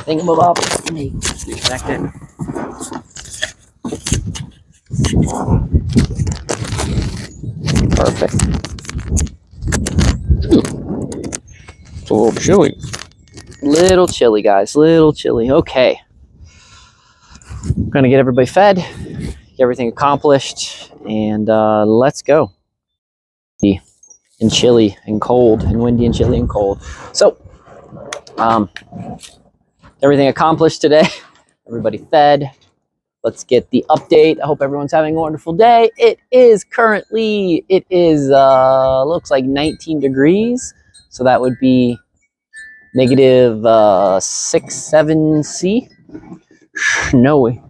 thingamabob. Let me reconnect it. Perfect. It's a little chilly. Little chilly, guys. Little chilly. Okay. I'm gonna get everybody fed, get everything accomplished, and let's go. And chilly and cold and windy and chilly and cold. So, everything accomplished today. Everybody fed. Let's get the update. I hope everyone's having a wonderful day. It is looks like 19 degrees. So that would be negative 6, 7 C. Snowy.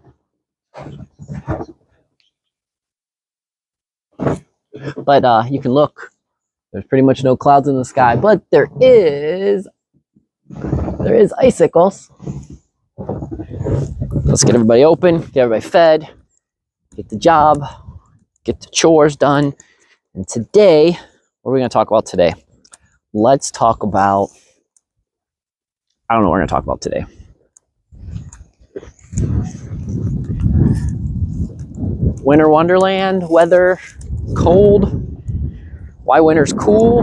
But you can look. There's pretty much no clouds in the sky, but there is icicles. Let's get everybody open, get everybody fed, get the job, get the chores done. And today, what are we going to talk about today? Let's talk about, I don't know what we're going to talk about today. Winter wonderland, weather, cold. Why winter's cool?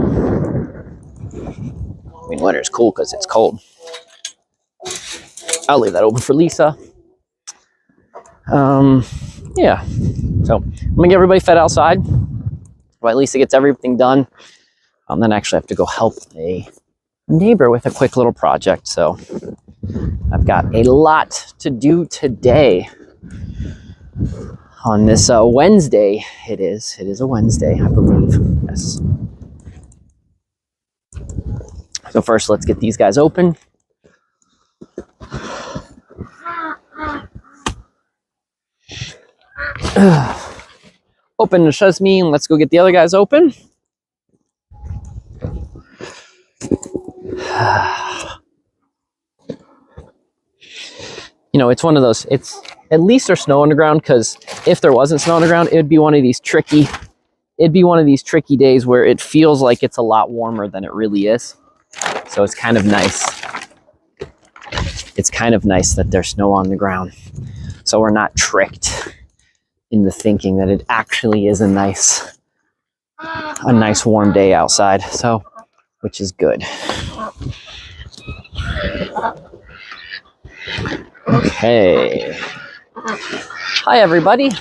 I mean, winter's cool because it's cold. I'll leave that open for Lisa. Yeah. So I'm gonna get everybody fed outside. While Lisa gets everything done, then I actually have to go help a neighbor with a quick little project. So I've got a lot to do today. On this Wednesday, it is a Wednesday, I believe. Yes. So first, let's get these guys open. Open the sesame, and let's go get the other guys open. You know, it's one of those, at least there's snow on the ground, because if there wasn't snow on the ground, it'd be one of these tricky days where it feels like it's a lot warmer than it really is. So it's kind of nice. It's kind of nice that there's snow on the ground. So we're not tricked into thinking that it actually is a nice warm day outside. So, which is good. Okay. Hi, everybody.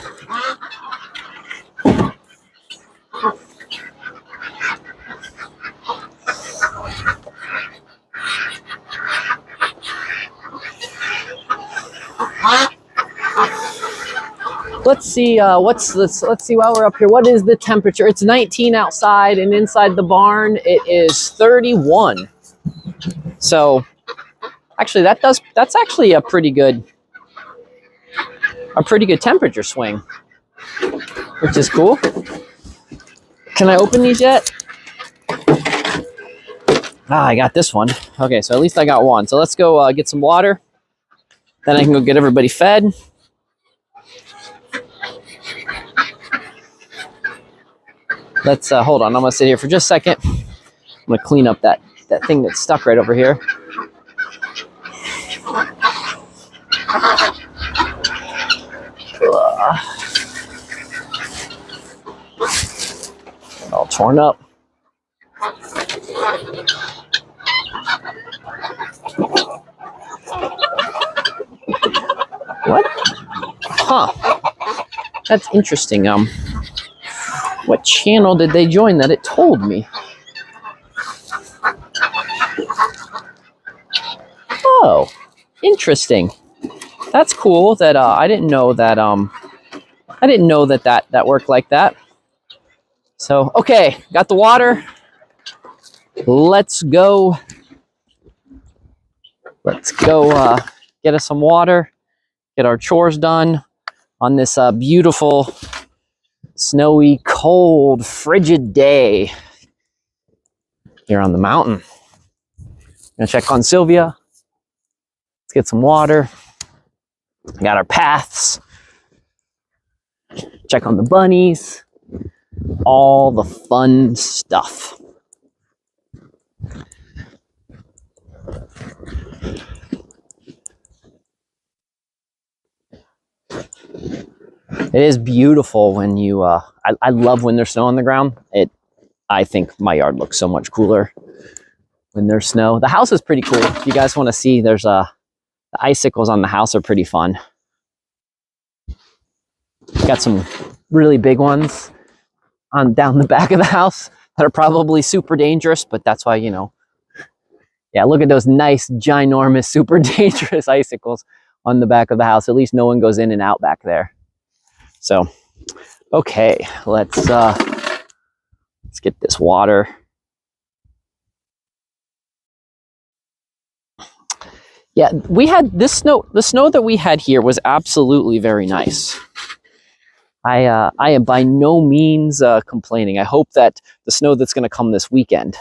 Let's see, let's see while we're up here. What is the temperature? It's 19 outside, and inside the barn it is 31. So actually that's actually a pretty good temperature swing, which is cool. Can I open these yet? I got this one. Okay, so at least I got one. So let's go get some water. Then I can go get everybody fed. Let's hold on. I'm gonna sit here for just a second. I'm gonna clean up that thing that's stuck right over here. All torn up. What? Huh. That's interesting. What channel did they join that it told me? Oh, interesting. That's cool. That I didn't know that. I didn't know that worked like that. So okay, got the water. Let's go. Let's go get us some water. Get our chores done on this beautiful, snowy, cold, frigid day here on the mountain. Gonna check on Sylvia. Let's get some water. Got our paths. Check on the bunnies. All the fun stuff. It is beautiful when you, I love when there's snow on the ground. I think my yard looks so much cooler when there's snow. The house is pretty cool. If you guys want to see, there's the icicles on the house are pretty fun. Got some really big ones on down the back of the house that are probably super dangerous, but that's why, you know, yeah, look at those nice, ginormous, super dangerous icicles on the back of the house. At least no one goes in and out back there. So, okay, let's get this water. Yeah, we had this snow. The snow that we had here was absolutely very nice. I am by no means complaining. I hope that the snow that's going to come this weekend,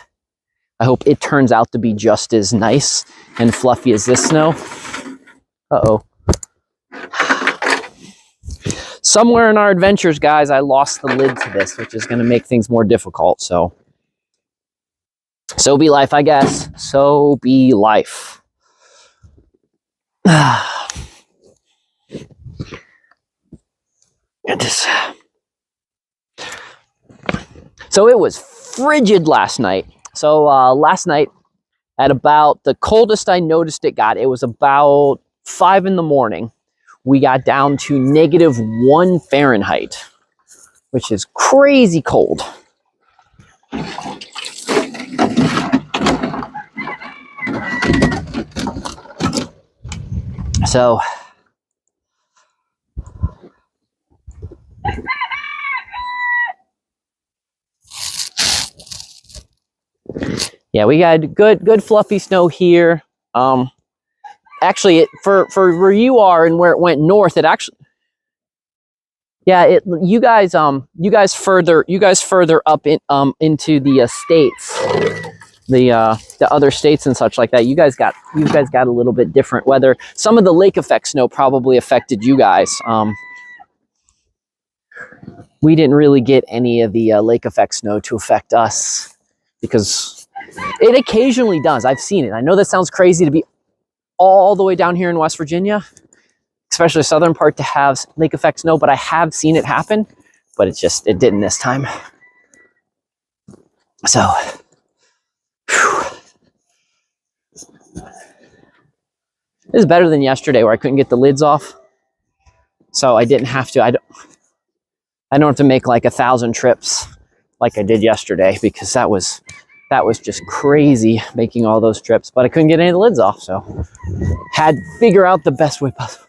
I hope it turns out to be just as nice and fluffy as this snow. Uh-oh. Somewhere in our adventures, guys, I lost the lid to this, which is going to make things more difficult. So be life, I guess. So be life. So it was frigid last night. So last night at about the coldest I noticed it got, it was about 5 in the morning. We got down to -1 Fahrenheit, which is crazy cold. So yeah, we got good fluffy snow here. Actually, for where you are and where it went north, it actually, yeah, you guys further up in into the states, the other states and such like that. You guys got a little bit different weather. Some of the lake effect snow probably affected you guys. We didn't really get any of the lake effect snow to affect us because it occasionally does. I've seen it. I know that sounds crazy to be all the way down here in West Virginia, especially the southern part, to have lake effect snow, but I have seen it happen, but it didn't this time. So, whew. This is better than yesterday where I couldn't get the lids off. So I didn't have to, I don't have to make like 1,000 trips like I did yesterday, because that was just crazy making all those trips, but I couldn't get any of the lids off, so had to figure out the best way possible.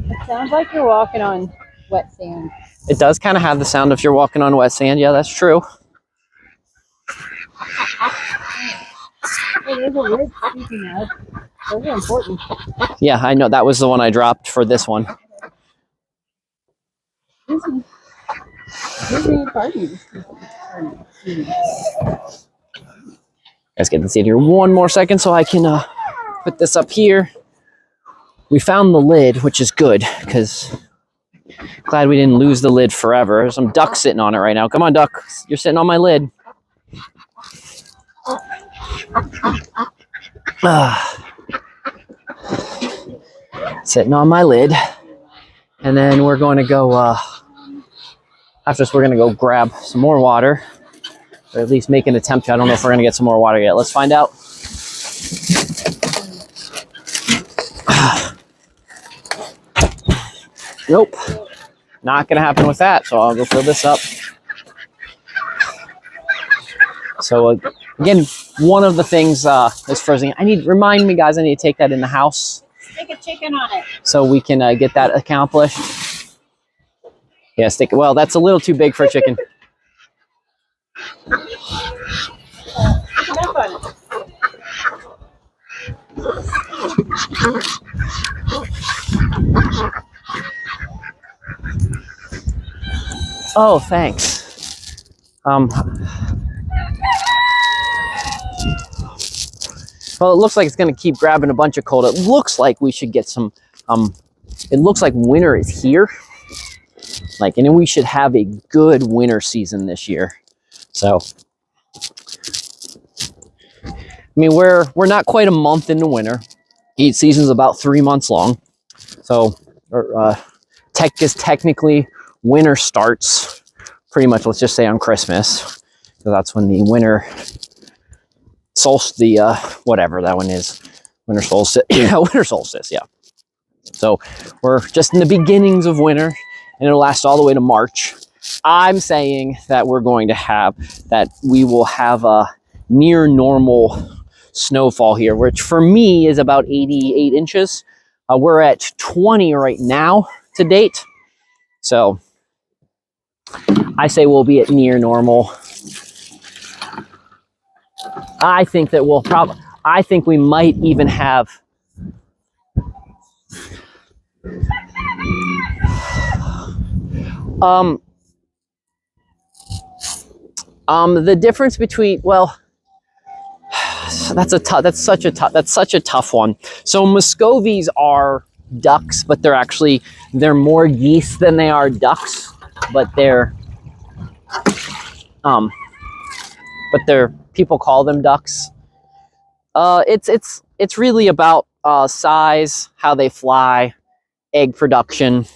It sounds like you're walking on wet sand. It does kind of have the sound if you're walking on wet sand. Yeah, that's true. Hey, there's a lid, speaking of. Those are important. Yeah, I know. That was the one I dropped for this one. Let's get this in here one more second so I can put this up here. We found the lid, which is good, because glad we didn't lose the lid forever. There's some duck sitting on it right now. Come on, duck. You're sitting on my lid. Sitting on my lid. And then we're going to go, after this, we're going to go grab some more water, or at least make an attempt to. I don't know if we're going to get some more water yet. Let's find out. Nope. Not going to happen with that, so I'll go fill this up. So, again, one of the things is frozen. Remind me, guys, I need to take that in the house. Stick a chicken on it. So we can get that accomplished. Yeah, well, that's a little too big for a chicken. Oh, thanks. Well, it looks like it's going to keep grabbing a bunch of cold. It looks like we should get some, it looks like winter is here. And then we should have a good winter season this year. So, I mean, we're not quite a month into winter. Heat season's about 3 months long. So technically winter starts pretty much, let's just say, on Christmas, because that's when the winter solstice, whatever that one is, winter solstice. Yeah, winter solstice. Yeah. So we're just in the beginnings of winter, and it'll last all the way to March. I'm saying that we will have a near normal snowfall here, which for me is about 88 inches. We're at 20 right now to date. So I say we'll be at near normal. I think that I think we might even have the difference between, well, that's such a tough one. So Muscovies are ducks, but they're more geese than they are ducks, but people call them ducks. It's really about size, how they fly, egg production.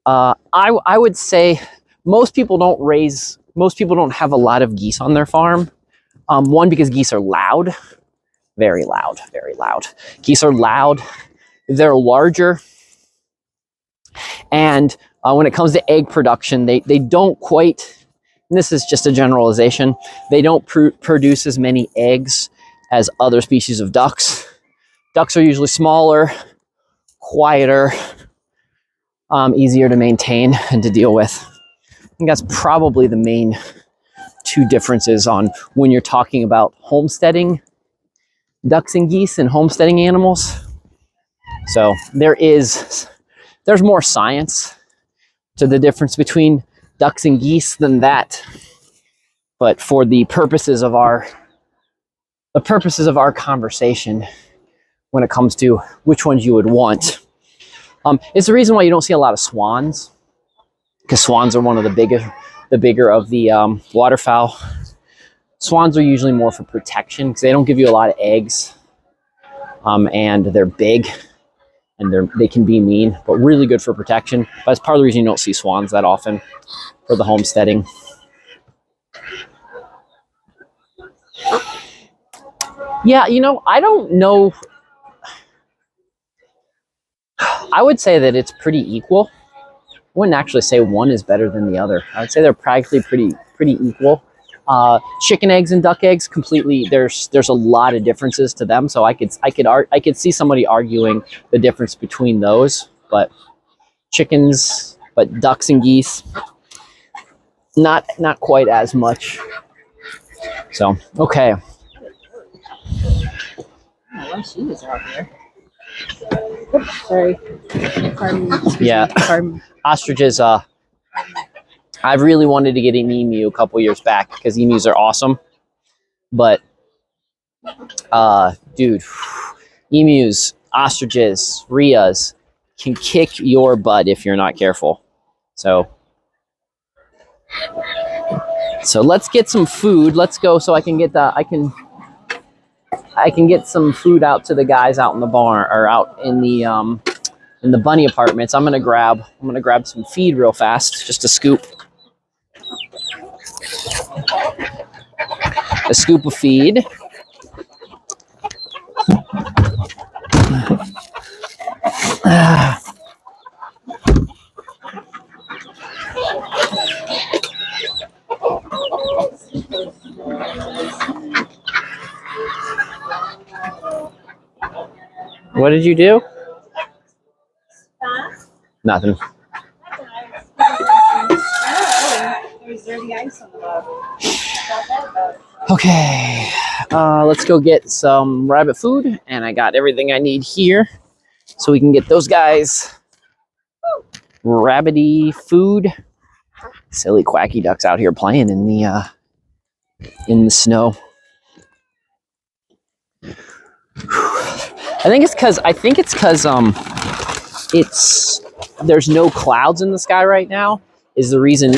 I would say most people don't have a lot of geese on their farm. One, because geese are loud, very loud, very loud. Geese are loud. They're larger. And when it comes to egg production, they don't quite, and this is just a generalization, they don't produce as many eggs as other species of ducks. Ducks are usually smaller, quieter, easier to maintain and to deal with. I think that's probably the main two differences on when you're talking about homesteading ducks and geese and homesteading animals. So there's more science to the difference between ducks and geese than that. But for the purposes of our conversation, when it comes to which ones you would want, it's the reason why you don't see a lot of swans, because swans are one of the bigger of the waterfowl. Swans are usually more for protection because they don't give you a lot of eggs, and they're big and they can be mean, but really good for protection. But that's part of the reason you don't see swans that often for the homesteading. Yeah, I don't know. I would say that it's pretty equal. I wouldn't actually say one is better than the other. I would say they're practically pretty equal. Chicken eggs and duck eggs, completely. There's a lot of differences to them. So I could see somebody arguing the difference between those. But ducks and geese, not quite as much. So okay. Oh, she was out there. Sorry. Yeah. Ostriches. I've really wanted to get an emu a couple years back because emus are awesome. But, dude, emus, ostriches, rheas can kick your butt if you're not careful. So let's get some food. Let's go so I can get I can get some food out to the guys out in the barn, or out in the bunny apartments. I'm gonna grab some feed real fast, just a scoop of feed. What did you do? Nothing. There's dirty ice on the bottom. Okay, let's go get some rabbit food, and I got everything I need here, so we can get those guys rabbity food. Silly quacky ducks out here playing in the snow. I think it's because there's no clouds in the sky right now is the reason.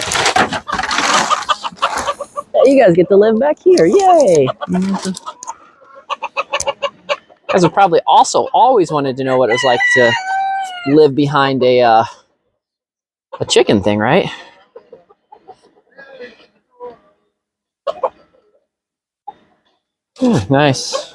You guys get to live back here, yay! guys have probably also always wanted to know what it was like to live behind a chicken thing, right? Nice.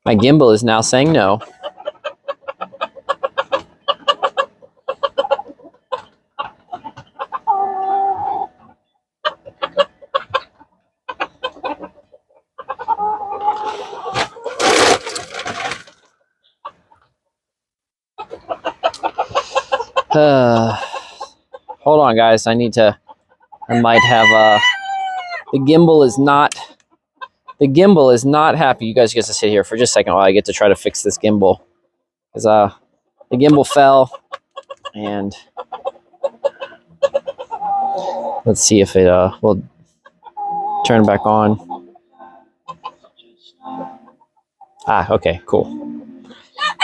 My gimbal is now saying no. Hold on, guys. I might have, the gimbal is not happy. You guys get to sit here for just a second while I get to try to fix this gimbal. Because, the gimbal fell, and let's see if it, will turn back on. Ah, okay, cool.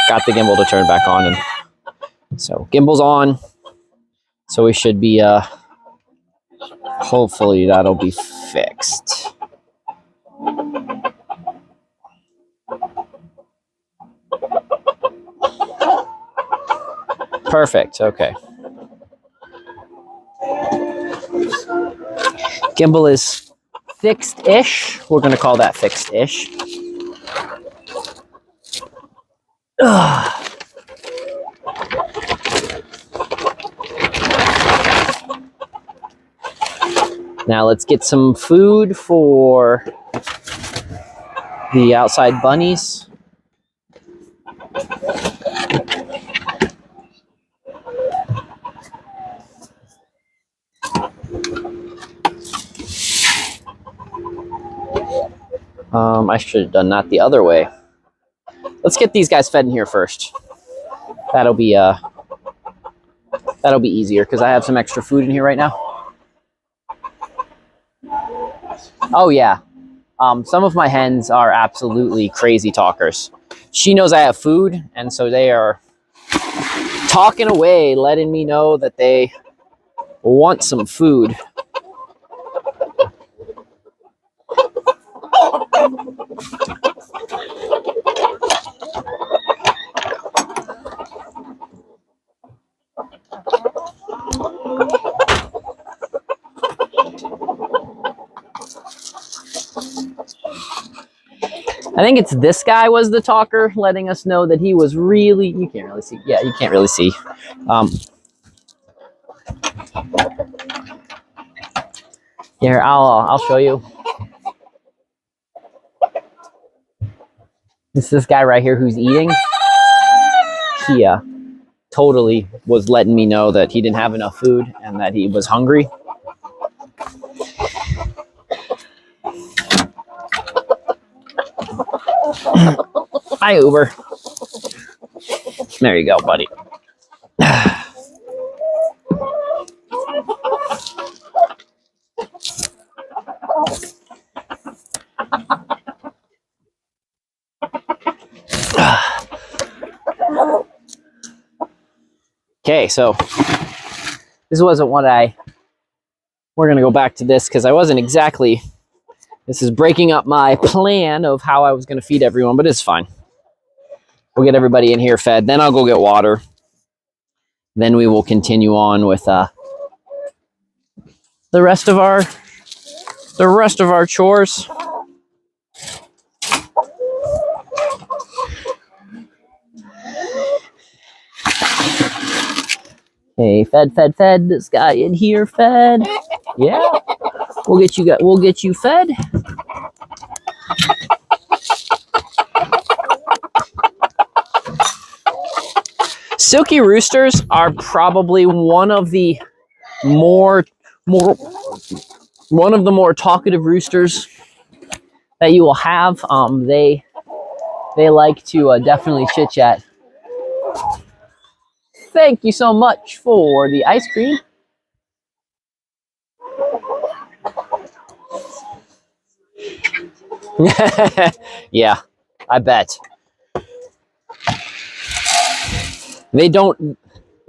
Got the gimbal to turn back on, and so gimbal's on. So we should be, hopefully that'll be fixed. Perfect, okay. Gimbal is fixed-ish. We're gonna call that fixed-ish. Now let's get some food for the outside bunnies. I should have done that the other way. Let's get these guys fed in here first. That'll be easier because I have some extra food in here right now. Oh yeah. Some of my hens are absolutely crazy talkers. She knows I have food, and so they are talking away, letting me know that they want some food. I think it's this guy was the talker, letting us know that he was really, you can't really see. Yeah, you can't really see. Here, I'll show you. This guy right here who's eating. He totally was letting me know that he didn't have enough food and that he was hungry. Hi, Uber. There you go, buddy. Okay, so this wasn't what we're going to go back to this because I wasn't exactly, this is breaking up my plan of how I was going to feed everyone, but it's fine. We'll get everybody in here fed, then I'll go get water. Then we will continue on with the rest of our chores. Hey, fed. This guy in here fed. Yeah, we'll get you fed. Silky roosters are probably one of the more talkative roosters that you will have. They like to definitely chit chat. Thank you so much for the ice cream. Yeah, I bet. They don't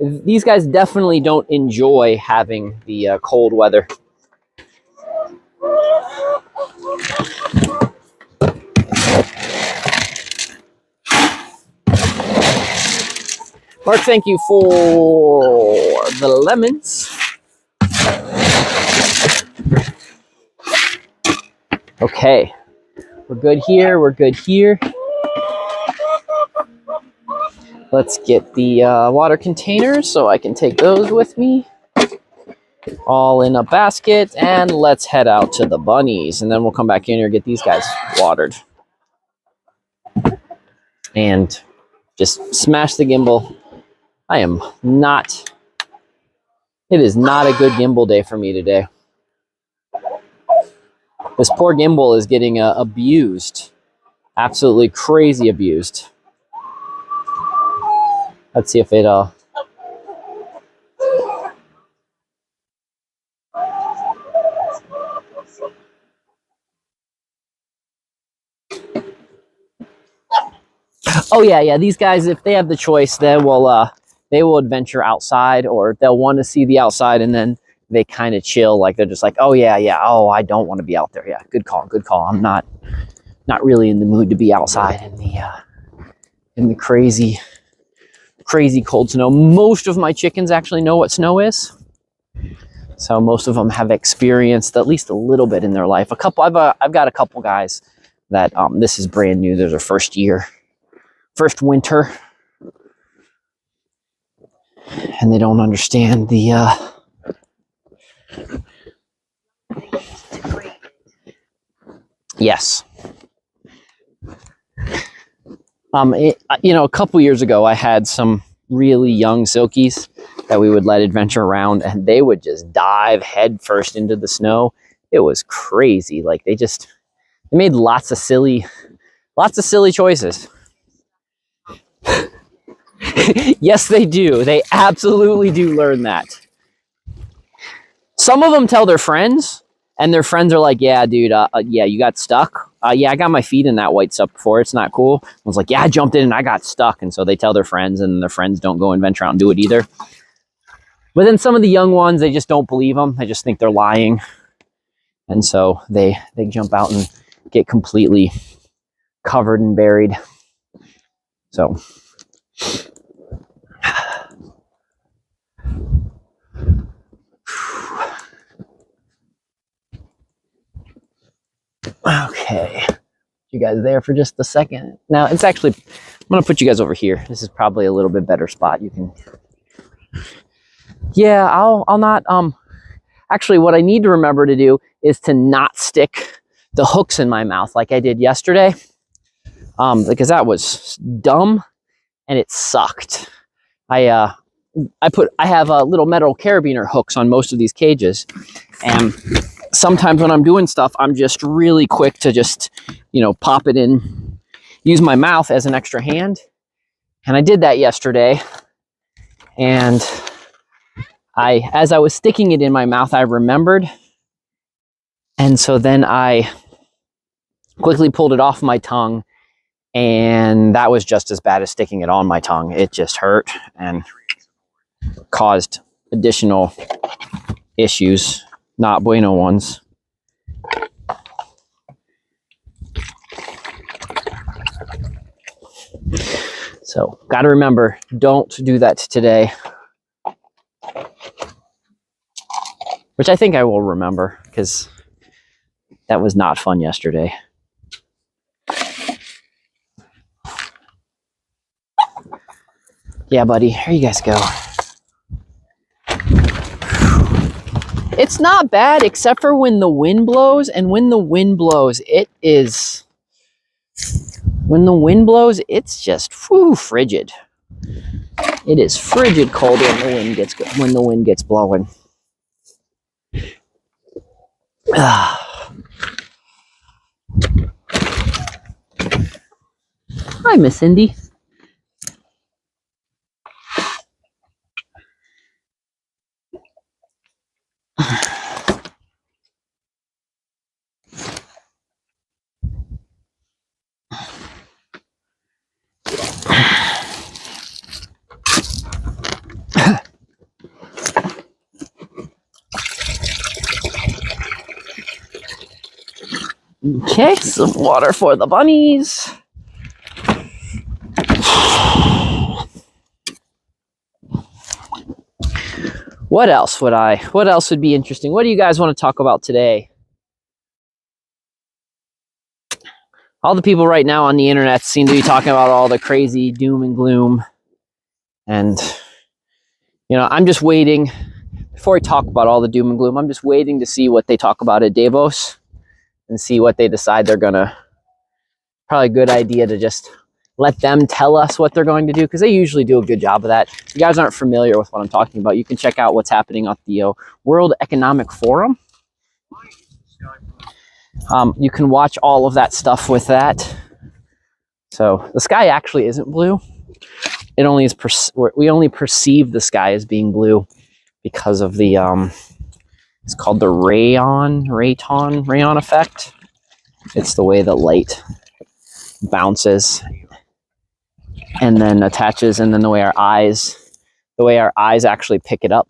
these guys definitely don't enjoy having the cold weather. Mark, thank you for the lemons. Okay, we're good here, we're good here. Let's get the water containers so I can take those with me. All in a basket, and let's head out to the bunnies, and then we'll come back in here and get these guys watered. And just smash the gimbal. It is not a good gimbal day for me today. This poor gimbal is getting abused. Absolutely crazy abused. Let's see if it oh yeah, these guys, if they have the choice, they will adventure outside, or they'll want to see the outside, and then they kind of chill, like they're just like, oh yeah, oh, I don't want to be out there. Yeah, good call. I'm not really in the mood to be outside in the crazy cold snow. Most of my chickens actually know what snow is, so most of them have experienced at least a little bit in their life. I've got a couple guys that this is brand new. They're their first winter, and they don't understand the yes. A couple years ago, I had some really young silkies that we would let adventure around, and they would just dive head first into the snow. It was crazy. Like they made lots of silly choices. Yes, they do. They absolutely do learn that. Some of them tell their friends, and their friends are like, yeah, dude, yeah, you got stuck. Yeah, I got my feet in that white stuff before. It's not cool. I was like, yeah, I jumped in and I got stuck. And so they tell their friends, and their friends don't go and venture out and do it either. But then some of the young ones, they just don't believe them. They just think they're lying. And so they jump out and get completely covered and buried. So okay, you guys there for just a second. Now it's actually, I'm gonna put you guys over here. This is probably a little bit better spot. You can, yeah, I'll not, actually what I need to remember to do is to not stick the hooks in my mouth like I did yesterday, because that was dumb and it sucked. I have little metal carabiner hooks on most of these cages, and sometimes when I'm doing stuff, I'm just really quick to just, pop it in, use my mouth as an extra hand. And I did that yesterday. And as I was sticking it in my mouth, I remembered. And so then I quickly pulled it off my tongue. And that was just as bad as sticking it on my tongue. It just hurt and caused additional issues, not bueno ones. So, got to remember, don't do that today. Which I think I will remember, because that was not fun yesterday. Yeah, buddy, here you guys go. It's not bad, except for when the wind blows, and when the wind blows, it's just frigid. It is frigid cold when the wind gets blowing. Hi, Miss Cindy. Okay, some water for the bunnies. What else would be interesting? What do you guys want to talk about today? All the people right now on the internet seem to be talking about all the crazy doom and gloom. And, you know, I'm just waiting. Before I talk about all the doom and gloom, I'm just waiting to see what they talk about at Davos and see what they decide they're going to. Probably a good idea to just let them tell us what they're going to do, because they usually do a good job of that. If you guys aren't familiar with what I'm talking about, you can check out what's happening at the World Economic Forum. You can watch all of that stuff with that. So the sky actually isn't blue. It only is we only perceive the sky as being blue because of the it's called the rayon effect. It's the way that light bounces and then attaches, and then the way our eyes actually pick it up.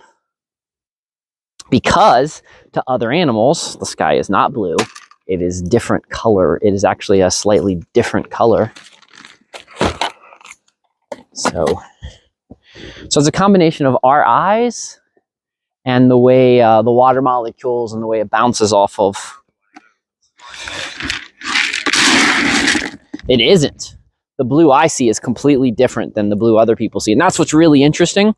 Because to other animals, the sky is not blue. It is different color. It is actually a slightly different color. So it's a combination of our eyes and the way the water molecules and the way it bounces off of. It isn't. The blue I see is completely different than the blue other people see. And that's what's really interesting,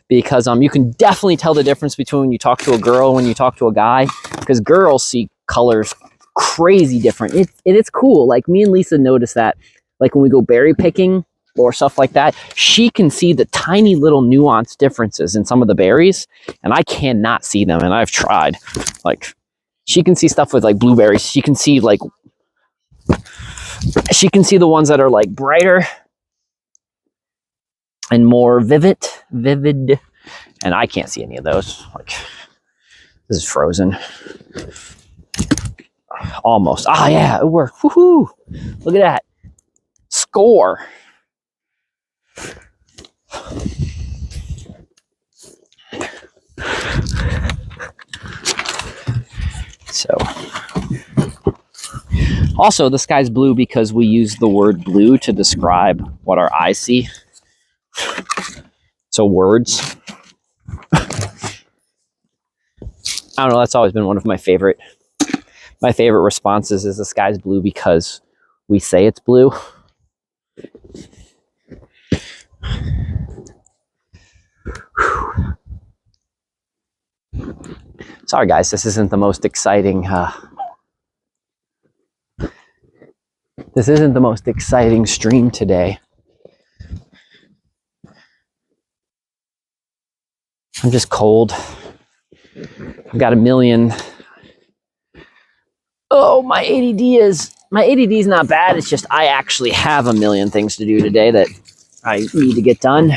because you can definitely tell the difference between when you talk to a girl and when you talk to a guy, because girls see colors crazy different. It's cool. Like me and Lisa noticed that, like when we go berry picking or stuff like that, she can see the tiny little nuanced differences in some of the berries, and I cannot see them, and I've tried. Like, she can see stuff with like blueberries. She can see the ones that are like brighter and more vivid, and I can't see any of those. Like, this is frozen. Almost. Ah, yeah, it worked. Woohoo! Look at that. Score. So, also the sky's blue because we use the word blue to describe what our eyes see. So words. I don't know, that's always been one of my favorite responses is the sky's blue because we say it's blue. Sorry guys, this isn't the most exciting stream today. I'm just cold. I've got a million. Oh, my ADD is not bad. It's just I actually have a million things to do today that I need to get done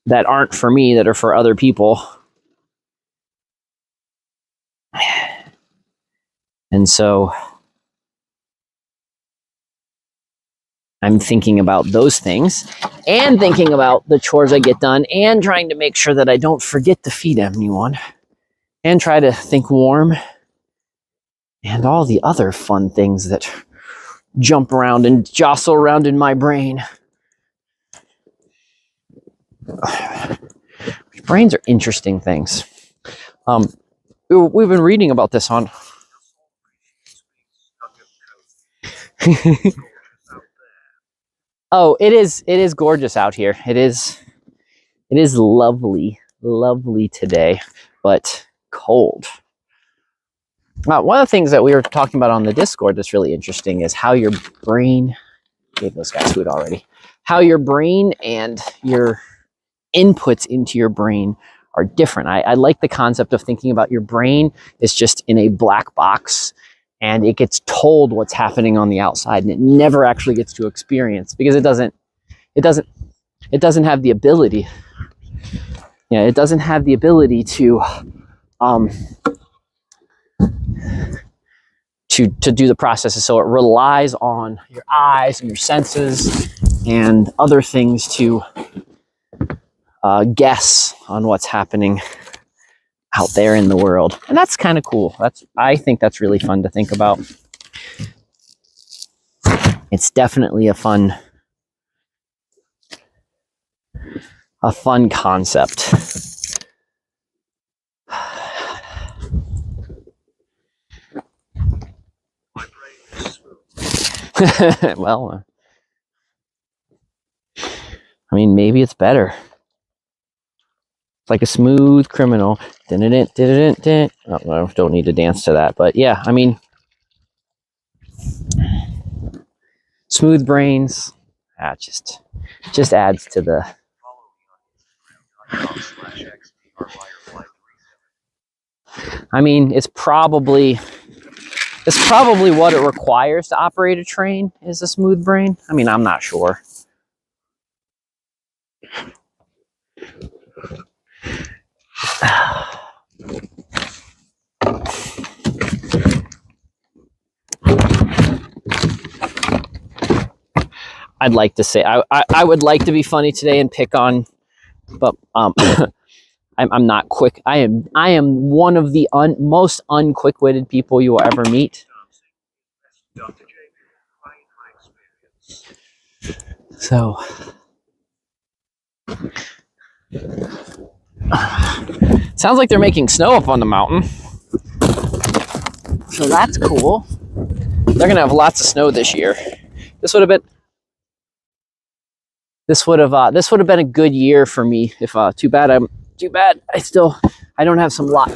that aren't for me, that are for other people. And so I'm thinking about those things and thinking about the chores I get done and trying to make sure that I don't forget to feed anyone and try to think warm and all the other fun things that jump around and jostle around in my brain. Brains are interesting things. We've been reading about this on oh, it is gorgeous out here. It is lovely today, but cold. One of the things that we were talking about on the Discord that's really interesting is how your brain, gave those guys food already, how your brain and your inputs into your brain are different. I like the concept of thinking about your brain is just in a black box and it gets told what's happening on the outside and it never actually gets to experience because it doesn't have the ability. Yeah, it doesn't have the ability to do the processes. So it relies on your eyes and your senses and other things to guess on what's happening out there in the world. And that's kind of cool. I think that's really fun to think about. It's definitely a fun concept. Well, I mean, maybe it's better. It's like a smooth criminal. Oh, I don't need to dance to that, but yeah, I mean, smooth brains. Just adds to the. I mean, it's probably what it requires to operate a train is a smooth brain. I mean, I'm not sure. I'd like to say I would like to be funny today and pick on, but I'm not quick. I am one of the most unquick-witted people you will ever meet. So sounds like they're making snow up on the mountain. So that's cool. They're gonna have lots of snow this year. This would have been a good year for me. If too bad I don't have some luck.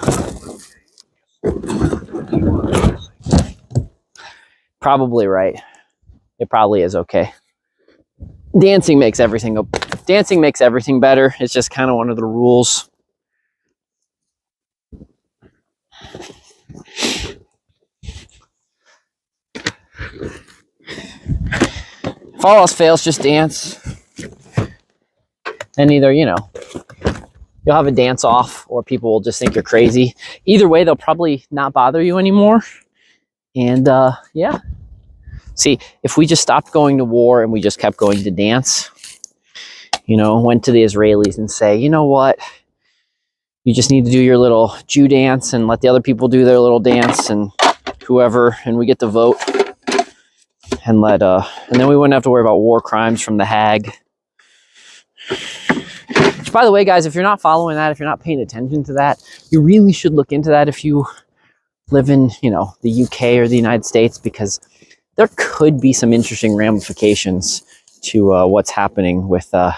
Probably right. It probably is okay. Dancing makes everything better. It's just kind of one of the rules. If all else fails, just dance. And either, you'll have a dance off or people will just think you're crazy. Either way, they'll probably not bother you anymore. And yeah. See, if we just stopped going to war and we just kept going to dance, went to the Israelis and say, you know what? You just need to do your little Jew dance and let the other people do their little dance and whoever, and we get to vote. And then we wouldn't have to worry about war crimes from the Hague. Which, by the way, guys, if you're not following that, if you're not paying attention to that, you really should look into that if you live in, the UK or the United States, because there could be some interesting ramifications to what's happening with. There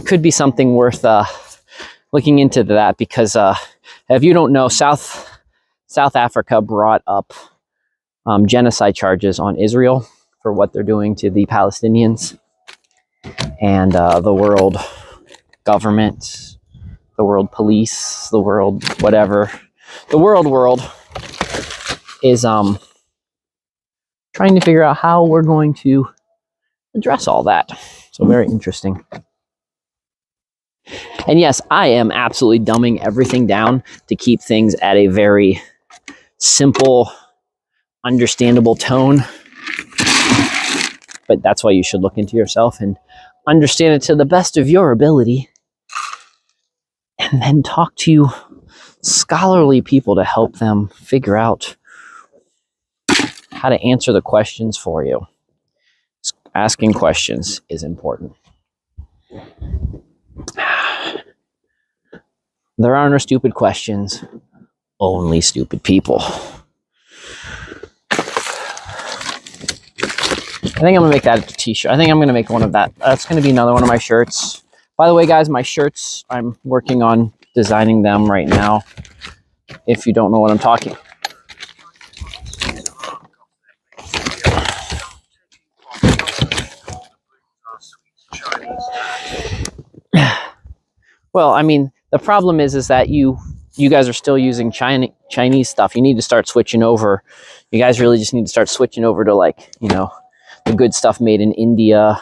could be something worth looking into that, because if you don't know, South Africa brought up genocide charges on Israel for what they're doing to the Palestinians, and the world government, the world police, the world whatever, the world is trying to figure out how we're going to address all that. So very interesting. And yes, I am absolutely dumbing everything down to keep things at a very simple, understandable tone. But that's why you should look into yourself and understand it to the best of your ability. And then talk to scholarly people to help them figure out how to answer the questions for you. Asking questions is important. There are no stupid questions, only stupid people. I think I'm gonna make that a t-shirt. I think I'm gonna make one of that. That's gonna be another one of my shirts. By the way, guys, my shirts, I'm working on designing them right now. If you don't know what I'm talking. Well, I mean, the problem is that you guys are still using Chinese stuff. You need to start switching over. You guys really just need to start switching over to, like, the good stuff made in India,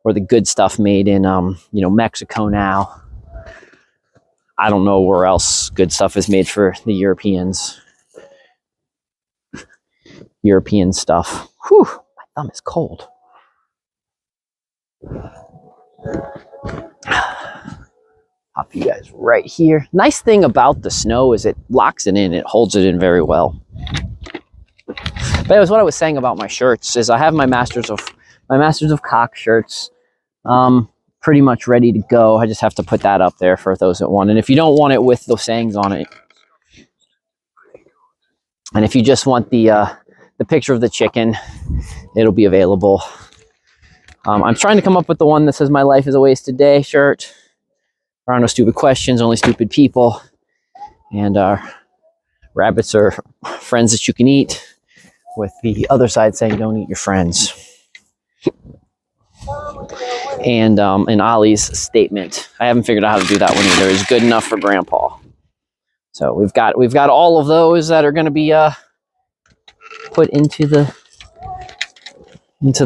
or the good stuff made in Mexico now. I don't know where else good stuff is made for the Europeans. European stuff. Whew, my thumb is cold. Pop you guys right here. Nice thing about the snow is it locks it in. It holds it in very well. But anyways, what I was saying about my shirts is I have my Masters of Cock shirts pretty much ready to go. I just have to put that up there for those that want. And if you don't want it with those sayings on it, and if you just want the picture of the chicken, it'll be available. I'm trying to come up with the one that says "My life is a wasted day" shirt. There are no stupid questions, only stupid people. And rabbits are friends that you can eat, with the other side saying don't eat your friends. And Ollie's statement, I haven't figured out how to do that one either, is good enough for Grandpa. So we've got all of those that are going to be put into the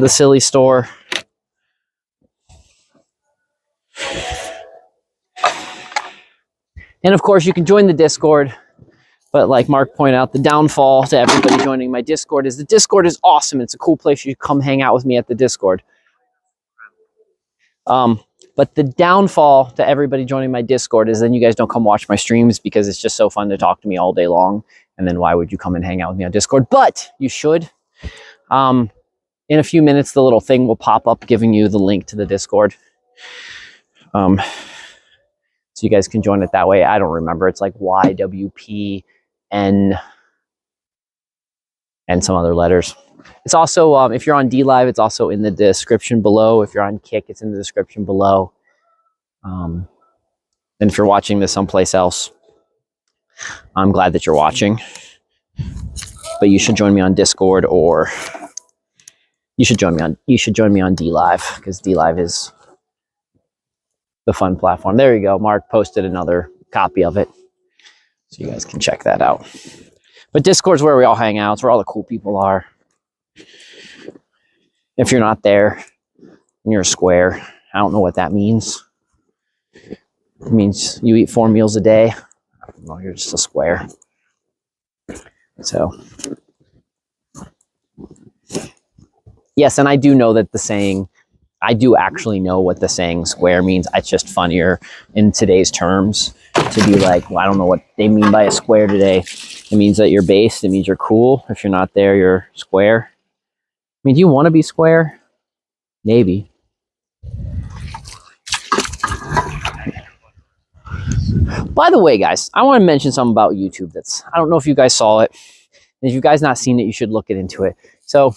silly store. And of course, you can join the Discord. But like Mark pointed out, the downfall to everybody joining my Discord is the Discord is awesome. It's a cool place. You come hang out with me at the Discord. But the downfall to everybody joining my Discord is then you guys don't come watch my streams because it's just so fun to talk to me all day long. And then why would you come and hang out with me on Discord? But you should. In a few minutes, the little thing will pop up giving you the link to the Discord. So you guys can join it that way. I don't remember. It's like YWPN and some other letters. It's also, if you're on DLive, it's also in the description below. If you're on Kick, it's in the description below. And if you're watching this someplace else, I'm glad that you're watching. But you should join me on Discord, or you should join me on DLive, because DLive is the fun platform. There you go. Mark posted another copy of it, so you guys can check that out. But Discord's where we all hang out. It's where all the cool people are. If you're not there and you're a square, I don't know what that means. It means you eat 4 meals a day. Well, you're just a square. So, yes, and I do know that the saying, I do actually know what the saying square means. It's just funnier in today's terms to be like, well, I don't know what they mean by a square today. It means that you're based. It means you're cool. If you're not there, you're square. I mean, do you want to be square? Maybe. By the way, guys, I want to mention something about YouTube that's, I don't know if you guys saw it. And if you guys not seen it, you should look into it. So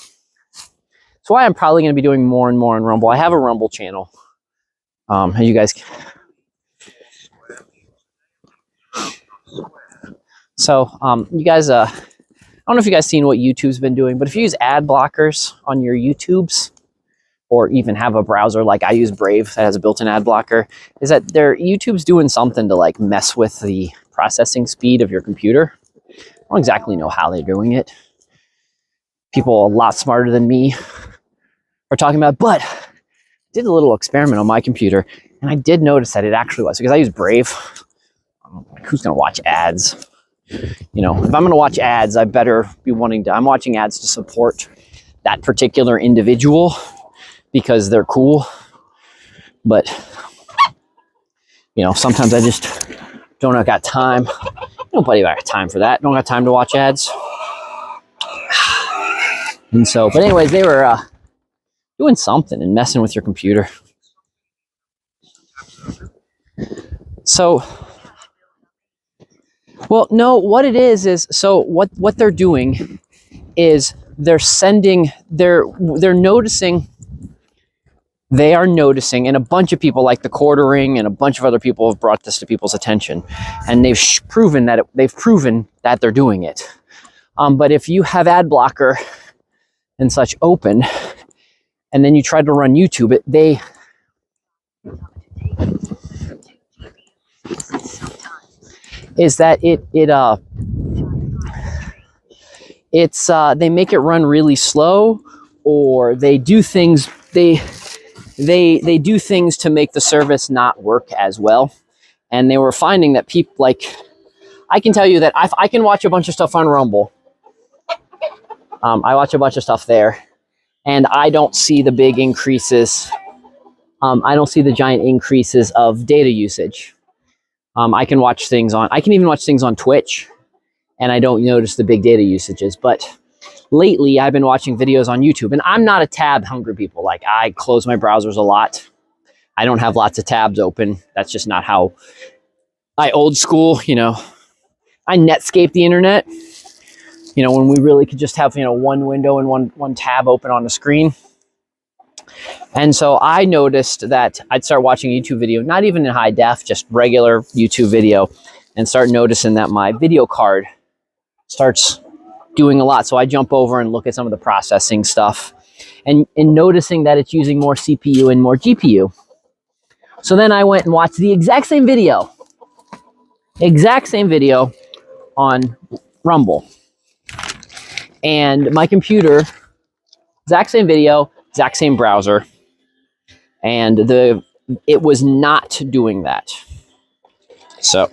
that's why I'm probably going to be doing more and more on Rumble. I have a Rumble channel. And you guys. So, you guys, I don't know if you guys seen what YouTube's been doing, but if you use ad blockers on your YouTubes, or even have a browser like I use Brave that has a built-in ad blocker, is that YouTube's doing something to like mess with the processing speed of your computer. I don't exactly know how they're doing it. People a lot smarter than me are talking about, but I did a little experiment on my computer, and I did notice that it actually was, because I use Brave. Who's going to watch ads? You know, if I'm going to watch ads, I better be I'm watching ads to support that particular individual because they're cool. But, you know, sometimes I just don't have got time. Nobody got time for that. Don't got time to watch ads. And so, but anyways, they were doing something and messing with your computer. So, well, no, what it is so what they're doing is they're noticing, and a bunch of people like the Quartering and a bunch of other people have brought this to people's attention, and they've proven that they're doing it. But if you have ad blocker and such open, and then you try to run YouTube, they make it run really slow, or they do things they do things to make the service not work as well. And they were finding that people, like, I can tell you that I can watch a bunch of stuff on Rumble. I watch a bunch of stuff there, and I don't see the big increases. I don't see the giant increases of data usage. I can even watch things on Twitch, and I don't notice the big data usages. But lately, I've been watching videos on YouTube, and I'm not a tab hungry people. Like, I close my browsers a lot. I don't have lots of tabs open. That's just not how I old school, you know. I Netscape the internet, you know, when we really could just have, you know, one window and one tab open on the screen. And so I noticed that I'd start watching a YouTube video, not even in high def, just regular YouTube video, and start noticing that my video card starts doing a lot. So I jump over and look at some of the processing stuff, and noticing that it's using more CPU and more GPU. So then I went and watched the exact same video on Rumble. And my computer, exact same video, exact same browser, and it was not doing that. So,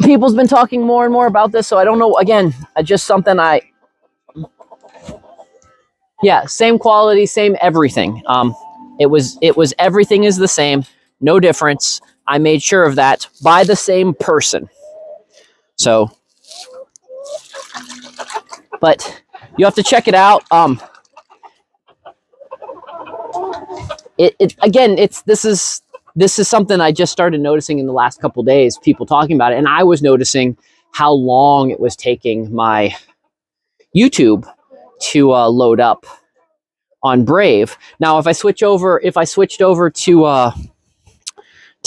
people's been talking more and more about this, so I don't know, again, just something yeah, same quality, same everything. It was everything is the same, no difference. I made sure of that by the same person. So, but you have to check it out. This is something I just started noticing in the last couple of days, people talking about it, and I was noticing how long it was taking my YouTube to load up on Brave. Now, if I switched over to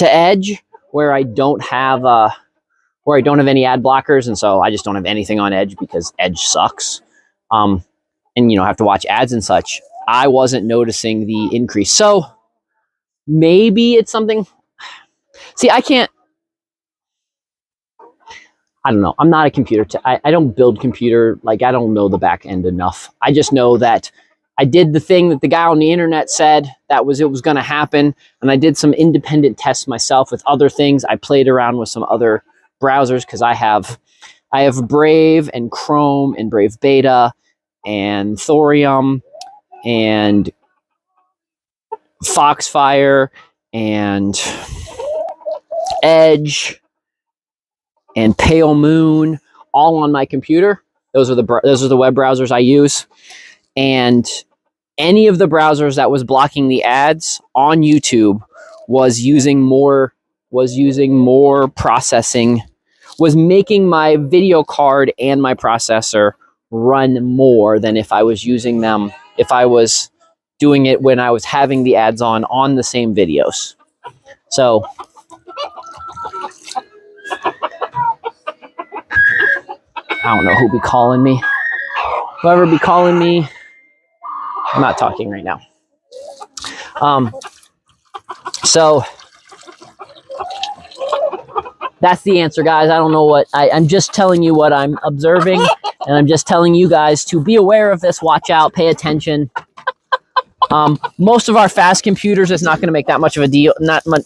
Edge, where I don't have any ad blockers, and so I just don't have anything on Edge because Edge sucks, and you know, have to watch ads and such, I wasn't noticing the increase. So maybe it's something. See, I don't know. I'm not a computer. I don't build computer. Like, I don't know the back end enough. I just know that I did the thing that the guy on the internet said it was going to happen. And I did some independent tests myself with other things. I played around with some other browsers because I have Brave and Chrome and Brave Beta and Thorium and Foxfire and Edge and Pale Moon, all on my computer. Those are the web browsers I use. And any of the browsers that was blocking the ads on YouTube was using more processing, was making my video card and my processor run more than if I was using them, if I was doing it when I was having the ads on the same videos. So I don't know who be calling me. Whoever be calling me, I'm not talking right now. So that's the answer, guys. I don't know what I'm just telling you what I'm observing, and I'm just telling you guys to be aware of this. Watch out, pay attention. Most of our fast computers is not going to make that much of a deal,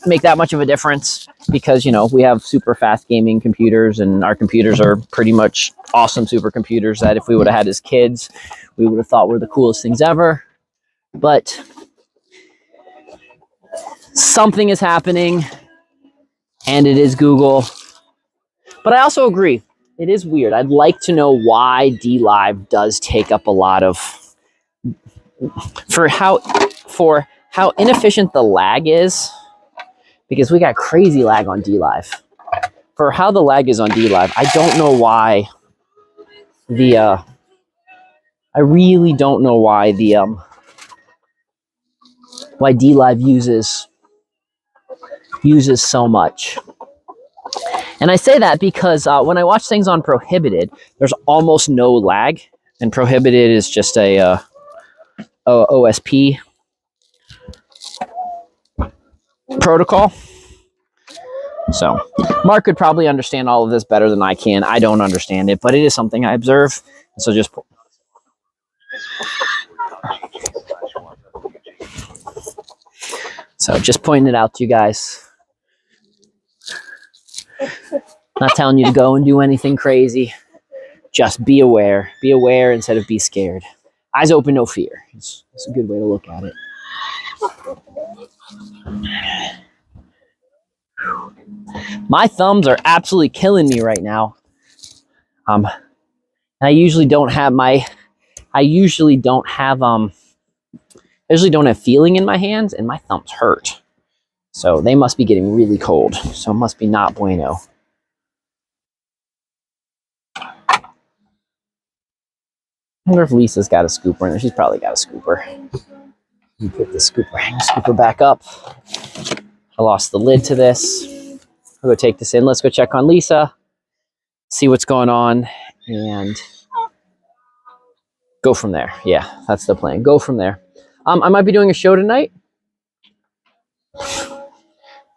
make that much of a difference, because, you know, we have super fast gaming computers, and our computers are pretty much awesome supercomputers that if we would have had as kids, we would have thought were the coolest things ever. But something is happening, and it is Google. But I also agree, it is weird. I'd like to know why DLive does take up a lot of, for how inefficient the lag is, because we got crazy lag on DLive. For how the lag is on DLive, I don't know why I really don't know why why DLive uses so much. And I say that because when I watch things on Prohibited, there's almost no lag, and Prohibited is just a OSP protocol. So Mark could probably understand all of this better than I can. I don't understand it, but it is something I observe. So just pointing it out to you guys. Not telling you to go and do anything crazy. Just be aware. Be aware instead of be scared. eyes open, no fear. It's a good way to look at it. My thumbs are absolutely killing me right now. I usually don't have feeling in my hands, and my thumbs hurt. So they must be getting really cold. So it must be not bueno. I wonder if Lisa's got a scooper in there. She's probably got a scooper. You put the scooper back up. I lost the lid to this. I'll go take this in. Let's go check on Lisa, see what's going on, and go from there. Yeah, that's the plan. Go from there. I might be doing a show tonight.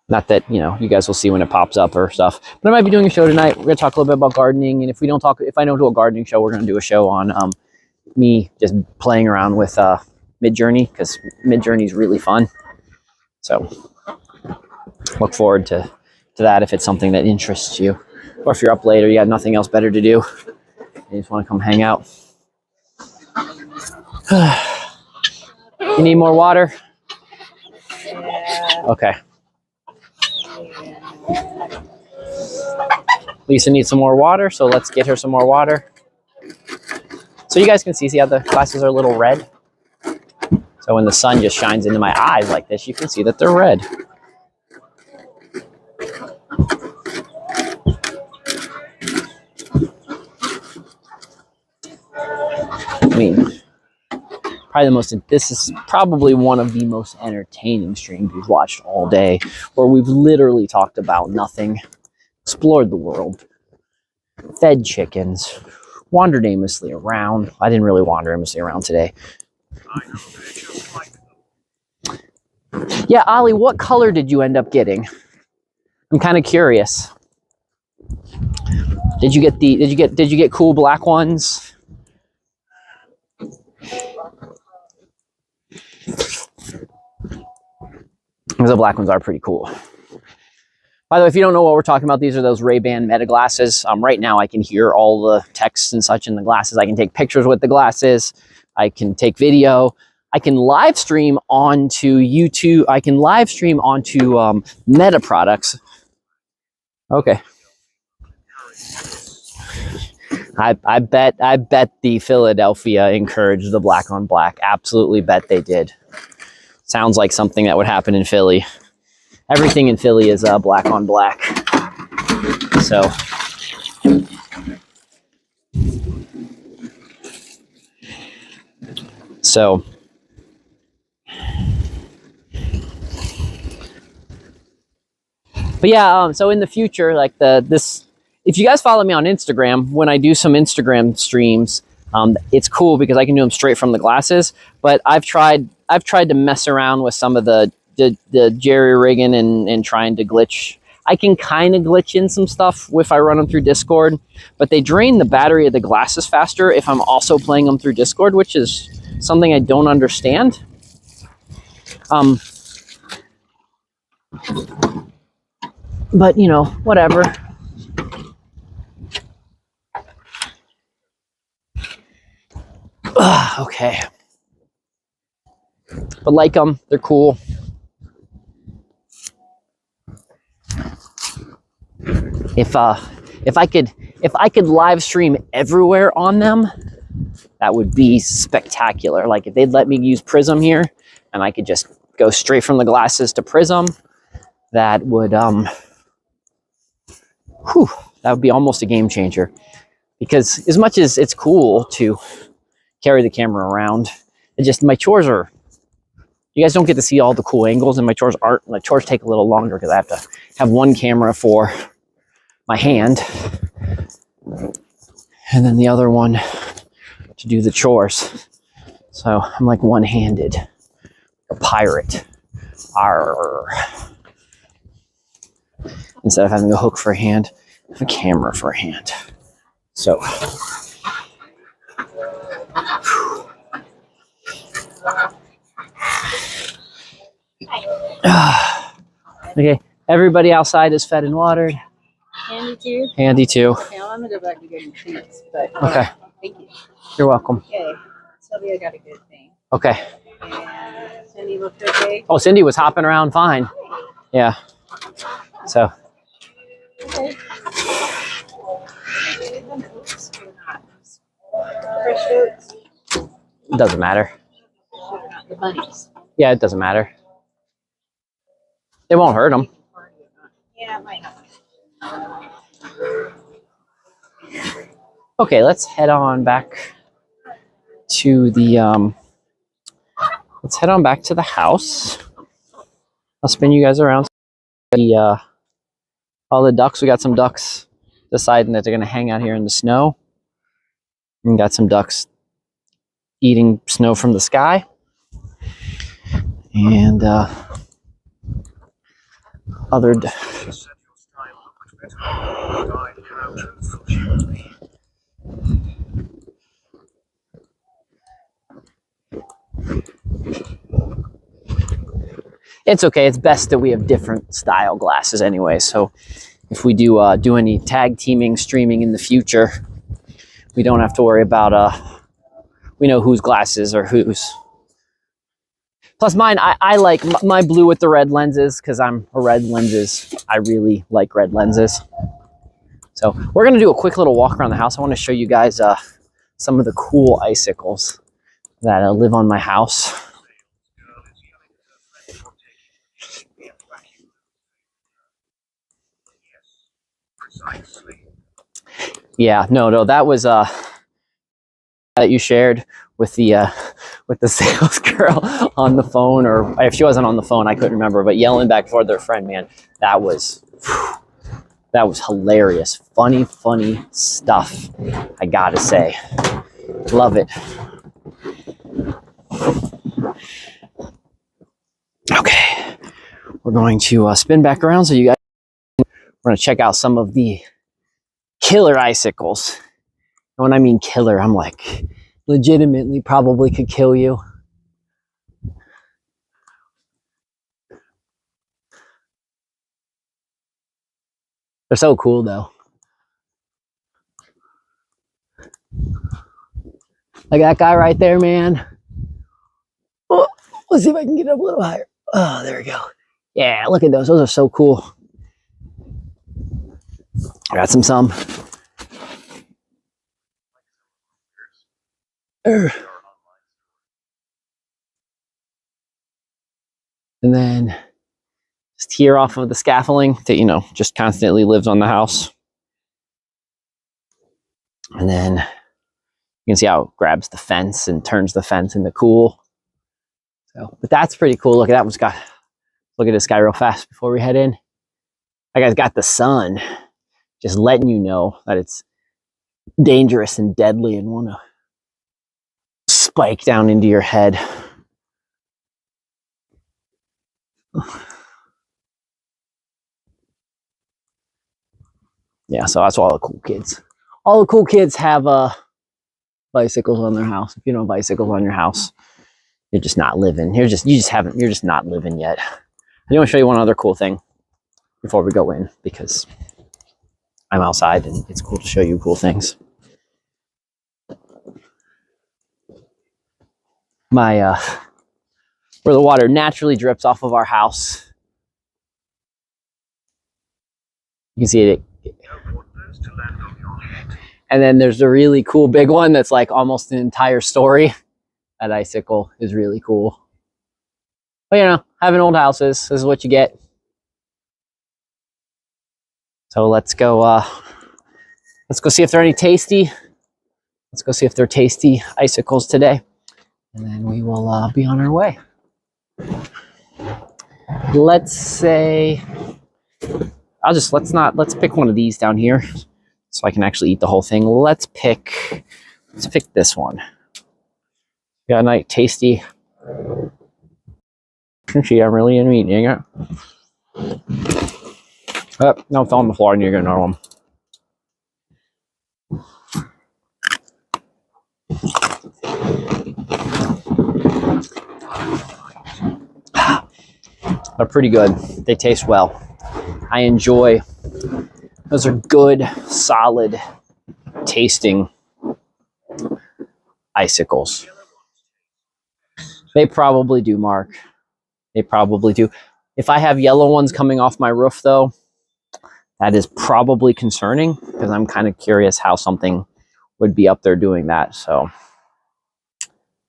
Not that, you know, you guys will see when it pops up or stuff, but I might be doing a show tonight. We're gonna talk a little bit about gardening, and if I don't do a gardening show, we're gonna do a show on me just playing around with Midjourney, because Midjourney is really fun. So look forward to that if it's something that interests you, or if you're up later, you got nothing else better to do, you just want to come hang out. You need more water? Yeah. Okay. Lisa needs some more water, so let's get her some more water. So you guys can see how the glasses are a little red. So when the sun just shines into my eyes like this, you can see that they're red. I mean, this is probably one of the most entertaining streams we've watched all day, where we've literally talked about nothing, explored the world, fed chickens, wandered aimlessly around. I didn't really wander aimlessly around today. Yeah, Ollie, what color did you end up getting? I'm kind of curious. Did you get cool black ones? Because the black ones are pretty cool. By the way, if you don't know what we're talking about, these are those Ray-Ban Meta glasses. Right now I can hear all the text and such in the glasses. I can take pictures with the glasses. I can take video. I can live stream onto YouTube. I can live stream onto Meta products. Okay. I bet the Philadelphia encouraged the black on black. Absolutely bet they did. Sounds like something that would happen in Philly. Everything in Philly is black on black. So but yeah, so in the future, like if you guys follow me on Instagram, when I do some Instagram streams, it's cool because I can do them straight from the glasses. But I've tried to mess around with some of the jerry rigging and trying to glitch. I can kind of glitch in some stuff if I run them through Discord, but they drain the battery of the glasses faster if I'm also playing them through Discord, which is something I don't understand. But you know, whatever. Okay. But like them, they're cool. If I could live stream everywhere on them, that would be spectacular. Like if they'd let me use Prism here and I could just go straight from the glasses to Prism, that would be almost a game changer. Because as much as it's cool to carry the camera around, my chores are, you guys don't get to see all the cool angles, and my chores take a little longer because I have to have one camera for my hand and then the other one to do the chores. So I'm like one-handed, a pirate. Arr. Instead of having a hook for a hand, I have a camera for a hand. So okay, everybody outside is fed and watered. Handy too? Handy too. Okay, I'm gonna go back to getting treats, but okay. thank you. You're welcome. Okay, Sylvia got a good thing. Okay. And Cindy looked okay. Oh, Cindy was hopping around fine. Yeah. So. Okay. Fresh fruits. It doesn't matter. The bunnies. Yeah, it doesn't matter. It won't hurt them. Yeah, it might not. Okay, let's head on back to the let's head on back to the house. I'll spin you guys around. All the ducks, we got some ducks deciding that they're gonna hang out here in the snow. And got some ducks eating snow from the sky. And other it's okay. It's best that we have different style glasses anyway. So if we do do any tag teaming streaming in the future, we don't have to worry about we know whose glasses are whose. Plus mine, I like my blue with the red lenses because I'm a red lenses. I really like red lenses. So we're gonna do a quick little walk around the house. I want to show you guys some of the cool icicles that live on my house. Yeah, no, that was that you shared with the sales girl on the phone, or if she wasn't on the phone, I couldn't remember, but yelling back for their friend, man, that was hilarious. Funny stuff, I gotta say. Love it. Okay, we're going to spin back around so you guys, we're going to check out some of the killer icicles. And when I mean killer, I'm like legitimately probably could kill you. They're so cool though. Like that guy right there, man. Oh, let's see if I can get up a little higher. Oh, there we go. Yeah, look at those. Those are so cool. I got some. And then just here off of the scaffolding that, you know, just constantly lives on the house. And then you can see how it grabs the fence and turns the fence into cool. So, but that's pretty cool. Look at that one's got, look at this guy real fast before we head in. That guy's got the sun just letting you know that it's dangerous and deadly and want to spike down into your head. Yeah, so that's all the cool kids. All the cool kids have bicycles on their house. If you don't have bicycles on your house, you're just not living. You're just not living yet. I do want to show you one other cool thing before we go in, because I'm outside and it's cool to show you cool things. My where the water naturally drips off of our house. You can see it. And then there's a really cool big one that's like almost an entire story. That icicle is really cool. But you know, having old houses, this is what you get. So let's go see if they're any tasty. Let's go see if they're tasty icicles today. And then we will be on our way. Let's say, let's pick one of these down here so I can actually eat the whole thing. Let's pick this one. Got a nice tasty crunchy. I'm really into eating it. Oh, no, it fell on the floor and you're gonna know them. They're pretty good. They taste well. I enjoy. Those are good, solid tasting icicles. They probably do, Mark. They probably do. If I have yellow ones coming off my roof, though, that is probably concerning because I'm kind of curious how something would be up there doing that. So,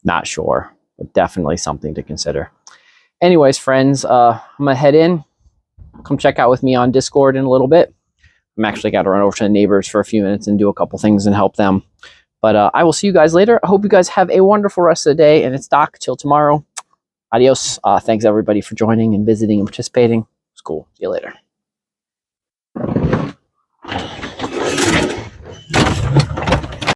not sure, but definitely something to consider. Anyways, friends, I'm going to head in. Come check out with me on Discord in a little bit. I'm actually got to run over to the neighbors for a few minutes and do a couple things and help them. But I will see you guys later. I hope you guys have a wonderful rest of the day. And it's Doc. Till tomorrow. Adios. Thanks, everybody, for joining and visiting and participating. It's cool. See you later.